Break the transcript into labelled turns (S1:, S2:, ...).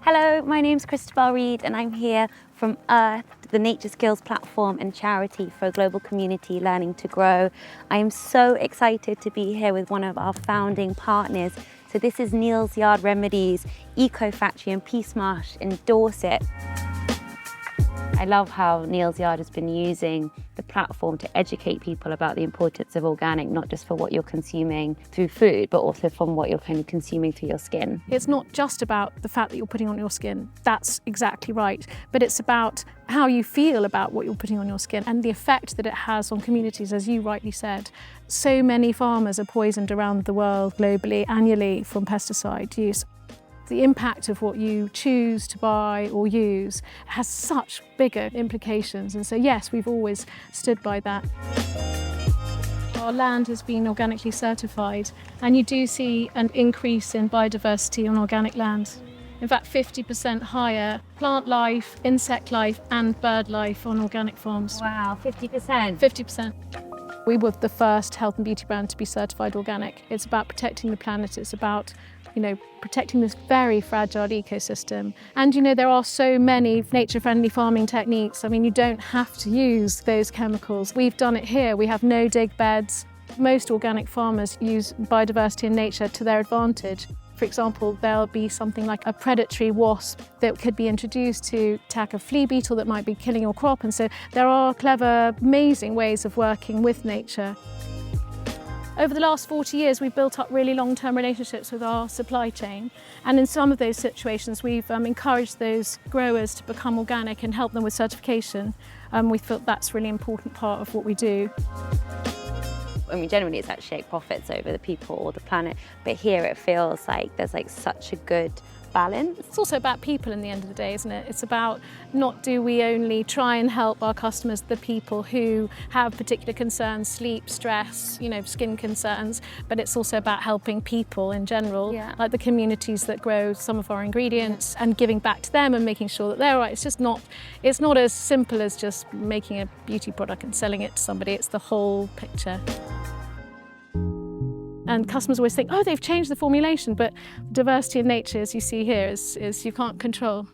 S1: Hello, my name's Christabel Reed and I'm here from Earth, the Nature Skills platform and charity for a global community learning to grow. I am so excited to be here with one of our founding partners. So this is Neal's Yard Remedies, Eco Factory and Peacemarsh in Dorset. I love how Neal's Yard has been using the platform to educate people about the importance of organic, not just for what you're consuming through food, but also from what you're kind of consuming through your skin.
S2: It's not just about the fat that you're putting on your skin. That's exactly right. But it's about how you feel about what you're putting on your skin and the effect that it has on communities, as you rightly said. So many farmers are poisoned around the world globally annually from pesticide use. The impact of what you choose to buy or use has such bigger implications. And so, yes, we've always stood by that. Our land has been organically certified, and you do see an increase in biodiversity on organic land. In fact, 50% higher plant life, insect life, and bird life on organic farms.
S1: Wow, 50%?
S2: 50%. We were the first health and beauty brand to be certified organic. It's about protecting the planet. It's about protecting this very fragile ecosystem. And there are so many nature-friendly farming techniques. I mean, you don't have to use those chemicals. We've done it here. We have no dig beds. Most organic farmers use biodiversity and nature to their advantage. For example, there'll be something like a predatory wasp that could be introduced to attack a flea beetle that might be killing your crop. And so there are clever, amazing ways of working with nature. Over the last 40 years, we've built up really long-term relationships with our supply chain. And in some of those situations, we've encouraged those growers to become organic and help them with certification. We felt that's a really important part of what we do.
S1: I mean, generally it's actually profits over the people or the planet, but here it feels like there's such a good balance.
S2: It's also about people in the end of the day, isn't it? It's about not do we only try and help our customers, the people who have particular concerns, sleep, stress, skin concerns, but it's also about helping people in general, like the communities that grow some of our ingredients and giving back to them and making sure that they're all right. It's not as simple as just making a beauty product and selling it to somebody. It's the whole picture. And customers always think, oh, they've changed the formulation, but diversity in nature, as you see here, is you can't control.